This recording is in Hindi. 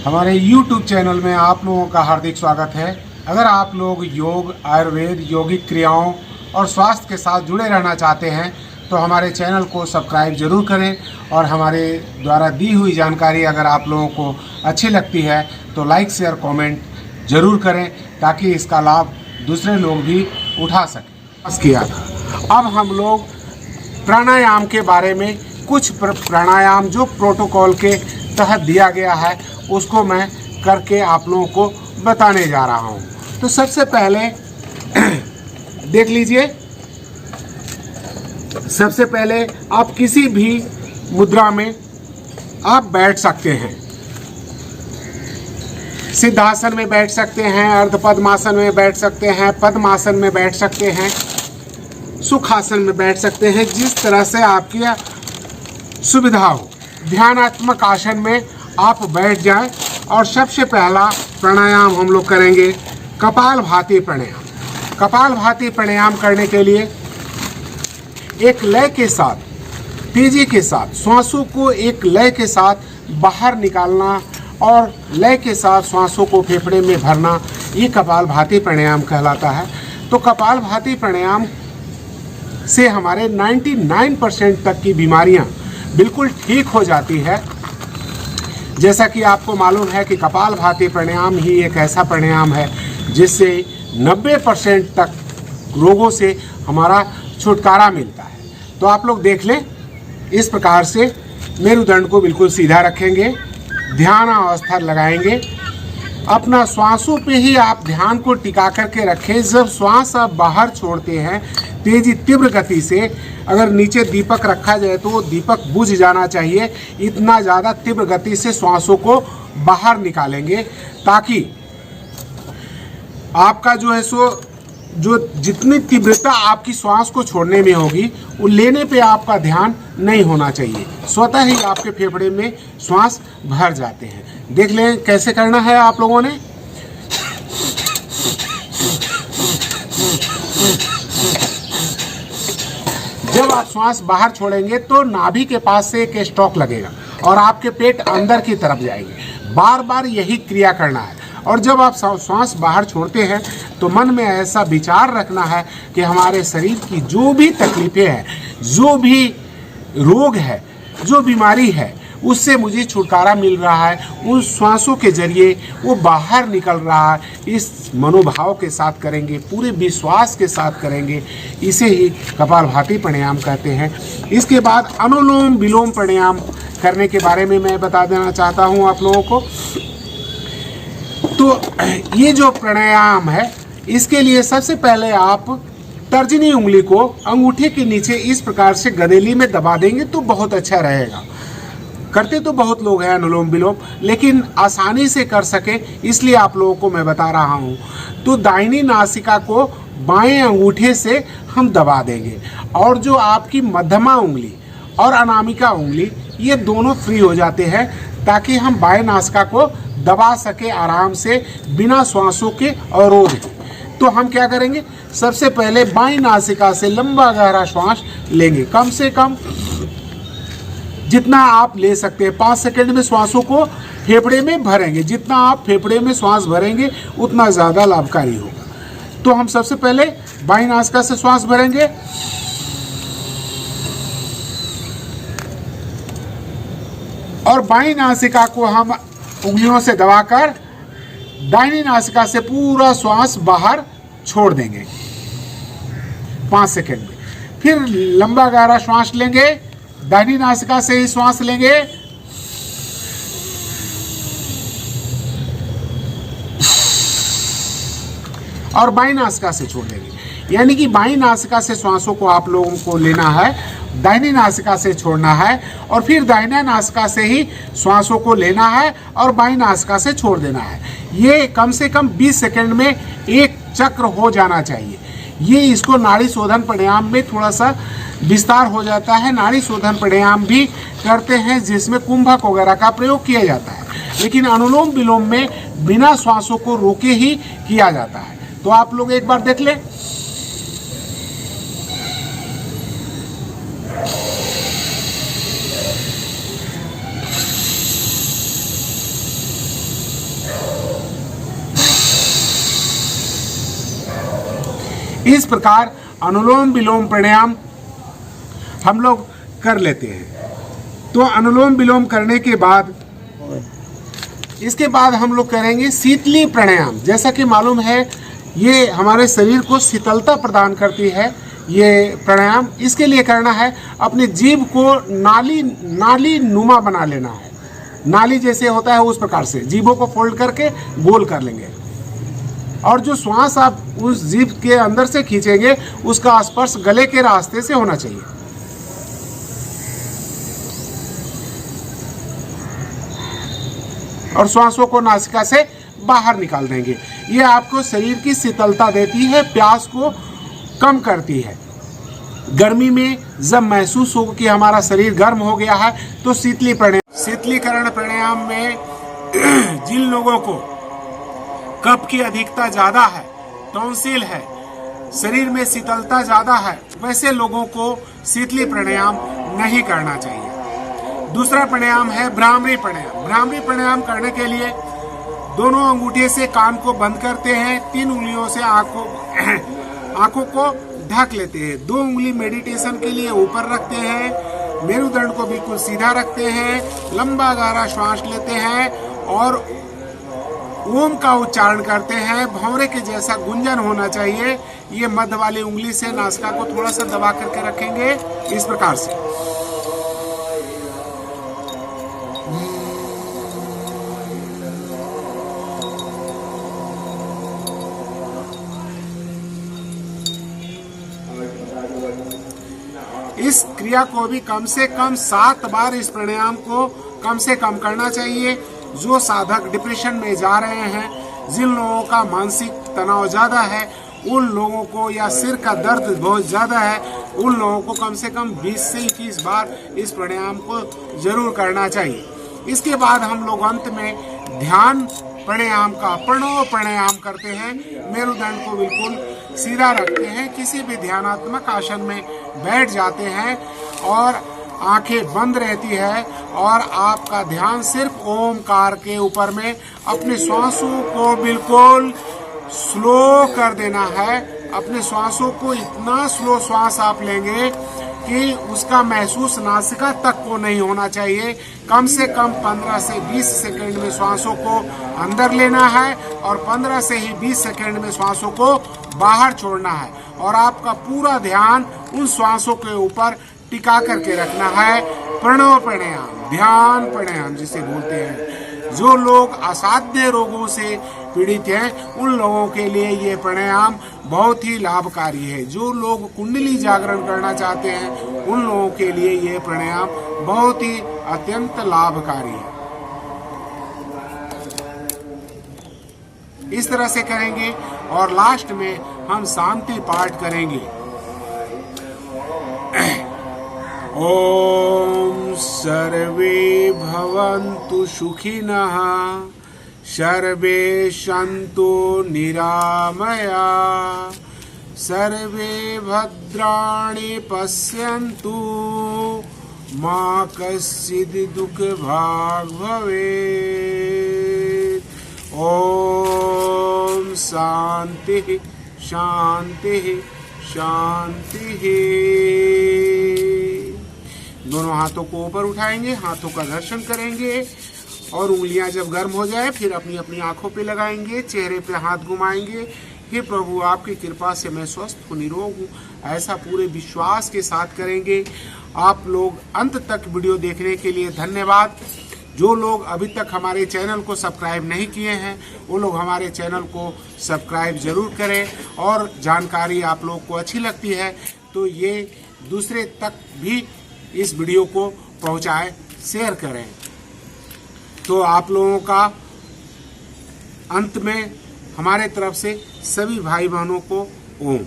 हमारे YouTube चैनल में आप लोगों का हार्दिक स्वागत है। अगर आप लोग योग, आयुर्वेद, यौगिक क्रियाओं और स्वास्थ्य के साथ जुड़े रहना चाहते हैं तो हमारे चैनल को सब्सक्राइब जरूर करें और हमारे द्वारा दी हुई जानकारी अगर आप लोगों को अच्छी लगती है तो लाइक, शेयर, कमेंट जरूर करें ताकि इसका लाभ दूसरे लोग भी उठा सकें। किया था। अब हम लोग प्राणायाम के बारे में कुछ प्राणायाम जो प्रोटोकॉल के तहत दिया गया है उसको मैं करके आप लोगों को बताने जा रहा हूँ। तो सबसे पहले देख लीजिए, सबसे पहले आप किसी भी मुद्रा में आप बैठ सकते हैं। सिद्धासन में बैठ सकते हैं, अर्धपद्मासन में बैठ सकते हैं, पद्मासन में बैठ सकते हैं, सुखासन में बैठ सकते हैं, जिस तरह से आपकी सुविधा हो। ध्यानात्मक आसन में आप बैठ जाएं और सबसे पहला प्राणायाम हम लोग करेंगे कपालभाति प्राणायाम। कपालभाति प्राणायाम करने के लिए एक लय के साथ, तेजी के साथ श्वासों को एक लय के साथ बाहर निकालना और लय के साथ श्वासों को फेफड़े में भरना, ये कपालभाति प्राणायाम कहलाता है। तो कपालभाति प्राणायाम से हमारे 99% तक की बीमारियां बिल्कुल ठीक हो जाती है। जैसा कि आपको मालूम है कि कपालभाति प्राणायाम ही एक ऐसा प्राणायाम है जिससे 90% तक रोगों से हमारा छुटकारा मिलता है। तो आप लोग देख लें, इस प्रकार से मेरुदंड को बिल्कुल सीधा रखेंगे, ध्यान अवस्था लगाएंगे, अपना श्वासों पे ही आप ध्यान को टिका करके रखें। जब श्वास आप बाहर छोड़ते हैं तेजी तीव्र गति से, अगर नीचे दीपक रखा जाए तो वो दीपक बुझ जाना चाहिए, इतना ज़्यादा तीव्र गति से श्वासों को बाहर निकालेंगे ताकि आपका जो है सो जो जितनी तीव्रता आपकी श्वास को छोड़ने में होगी वो लेने पे आपका ध्यान नहीं होना चाहिए, स्वतः ही आपके फेफड़े में श्वास भर जाते हैं। देख लें कैसे करना है आप लोगों ने। जब आप श्वास बाहर छोड़ेंगे तो नाभि के पास से एक स्ट्रोक लगेगा और आपके पेट अंदर की तरफ जाएंगे। बार बार यही क्रिया करना है। और जब आप श्वास बाहर छोड़ते हैं तो मन में ऐसा विचार रखना है कि हमारे शरीर की जो भी तकलीफें हैं, जो भी रोग है, जो बीमारी है, उससे मुझे छुटकारा मिल रहा है, उन श्वासों के जरिए वो बाहर निकल रहा है। इस मनोभाव के साथ करेंगे, पूरे विश्वास के साथ करेंगे। इसे ही कपालभाति प्राणायाम कहते हैं। इसके बाद अनुलोम विलोम प्राणायाम करने के बारे में मैं बता देना चाहता हूँ आप लोगों को। तो ये जो प्राणायाम है, इसके लिए सबसे पहले आप तर्जनी उंगली को अंगूठे के नीचे इस प्रकार से गदेली में दबा देंगे तो बहुत अच्छा रहेगा। करते तो बहुत लोग हैं अनुलोम विलोम, लेकिन आसानी से कर सके इसलिए आप लोगों को मैं बता रहा हूँ। तो दाहिनी नासिका को बाएं अंगूठे से हम दबा देंगे और जो आपकी मध्यमा उंगली और अनामिका उंगली ये दोनों फ्री हो जाते हैं ताकि हम बाएं नासिका को दबा सके आराम से बिना श्वासों के अवरोध के। तो हम क्या करेंगे, सबसे पहले बाईं नासिका से लंबा गहरा श्वास लेंगे, कम से कम जितना आप ले सकते हैं। 5 सेकंड में श्वासों को फेफड़े में भरेंगे। जितना आप फेफड़े में श्वास भरेंगे उतना ज़्यादा लाभकारी होगा। तो हम सबसे पहले बाईं नासिका से श्वास भरेंगे और बाईं नासिका को हम उंगलियों से दबाकर दाहिनी नासिका से पूरा श्वास बाहर छोड़ देंगे 5 सेकंड में। फिर लंबा गहरा श्वास लेंगे, दाहिनी नासिका से ही श्वास लेंगे और बाईं नासिका से छोड़ देंगे। यानी कि बाईं नासिका से श्वासों को आप लोगों को लेना है, दाहिनी नासिका से छोड़ना है और फिर दाहिना नासिका से ही श्वासों को लेना है और बाईं नासिका से छोड़ देना है। ये कम से कम 20 सेकंड में एक चक्र हो जाना चाहिए। ये इसको नाड़ी शोधन प्राणायाम में थोड़ा सा विस्तार हो जाता है। नाड़ी शोधन प्राणायाम भी करते हैं जिसमें कुंभक वगैरह का प्रयोग किया जाता है, लेकिन अनुलोम विलोम में बिना श्वासों को रोके ही किया जाता है। तो आप लोग एक बार देख लें। इस प्रकार अनुलोम विलोम प्राणायाम हम लोग कर लेते हैं। तो अनुलोम विलोम करने के बाद इसके बाद हम लोग करेंगे शीतली प्राणायाम। जैसा कि मालूम है ये हमारे शरीर को शीतलता प्रदान करती है ये प्राणायाम। इसके लिए करना है अपने जीभ को नाली नुमा बना लेना है। नाली जैसे होता है उस प्रकार से जीभों को फोल्ड करके गोल कर लेंगे और जो श्वास आप उस जीभ के अंदर से खींचेंगे उसका स्पर्श गले के रास्ते से होना चाहिए। और श्वासों को नासिका से बाहर निकाल देंगे। ये आपको शरीर की शीतलता देती है, प्यास को कम करती है। गर्मी में जब महसूस हो कि हमारा शरीर गर्म हो गया है तो शीतलीकरण प्राणायाम में जिन लोगों को कफ की अधिकता ज्यादा है, टॉन्सिल है, शरीर में शीतलता ज्यादा है, वैसे लोगों को शीतली प्राणायाम नहीं करना चाहिए। दूसरा प्राणायाम है भ्रामरी प्राणायाम। भ्रामरी प्राणायाम करने के लिए दोनों अंगूठे से कान को बंद करते हैं, 3 उंगलियों से आंखों को ढक लेते हैं, 2 उंगली मेडिटेशन के लिए ऊपर रखते हैं, मेरुदंड को बिल्कुल सीधा रखते हैं, लंबा गहरा श्वास लेते हैं और ओम का उच्चारण करते हैं। भंवरे के जैसा गुंजन होना चाहिए। ये मध्य वाली उंगली से नासिका को थोड़ा सा दबा करके रखेंगे इस प्रकार से। इस क्रिया को भी कम से कम 7 बार इस प्राणायाम को कम से कम करना चाहिए। जो साधक डिप्रेशन में जा रहे हैं, जिन लोगों का मानसिक तनाव ज्यादा है, उन लोगों को या सिर का दर्द बहुत ज्यादा है, उन लोगों को कम से कम 20 से 21 बार इस प्राणायाम को जरूर करना चाहिए। इसके बाद हम लोग अंत में ध्यान प्राणायाम का प्रणव प्राणायाम करते हैं। मेरुदंड को बिल्कुल सीधा रखते हैं, किसी भी ध्यानात्मक आसन में बैठ जाते हैं और आंखें बंद रहती है और आपका ध्यान सिर्फ ओमकार के ऊपर में अपने श्वासों को बिल्कुल स्लो कर देना है। अपने श्वासों को इतना स्लो श्वास आप लेंगे कि उसका महसूस नासिका तक को नहीं होना चाहिए। कम से कम 15 से 20 सेकंड में श्वासों को अंदर लेना है और 15 से ही 20 सेकंड में श्वासों को बाहर छोड़ना है और आपका पूरा ध्यान उन श्वासों के ऊपर टिका करके रखना है। प्रणव प्राणायाम, ध्यान प्राणायाम जिसे बोलते हैं। जो लोग असाध्य रोगों से पीड़ित हैं उन लोगों के लिए ये प्राणायाम बहुत ही लाभकारी है। जो लोग कुंडली जागरण करना चाहते हैं उन लोगों के लिए ये प्राणायाम बहुत ही अत्यंत लाभकारी है। इस तरह से करेंगे और लास्ट में हम शांति पाठ करेंगे। ओम सर्वे भवन्तु सुखिनः, सर्वे सन्तु निरामया, सर्वे भद्राणि पश्यन्तु, मा कश्चित् दुःखभाग् भवेत्। ओम शांति शांति शांति। दोनों हाथों को ऊपर उठाएंगे, हाथों का दर्शन करेंगे और उंगलियां जब गर्म हो जाए फिर अपनी अपनी आंखों पे लगाएंगे, चेहरे पे हाथ घुमाएंगे। हे प्रभु, आपकी कृपा से मैं स्वस्थ हूँ, निरोग हूँ, ऐसा पूरे विश्वास के साथ करेंगे। आप लोग अंत तक वीडियो देखने के लिए धन्यवाद। जो लोग अभी तक हमारे चैनल को सब्सक्राइब नहीं किए हैं वो लोग हमारे चैनल को सब्सक्राइब जरूर करें और जानकारी आप लोग को अच्छी लगती है तो ये दूसरे तक भी इस वीडियो को पहुंचाएं, शेयर करें। तो आप लोगों का अंत में हमारे तरफ से सभी भाई बहनों को ओम।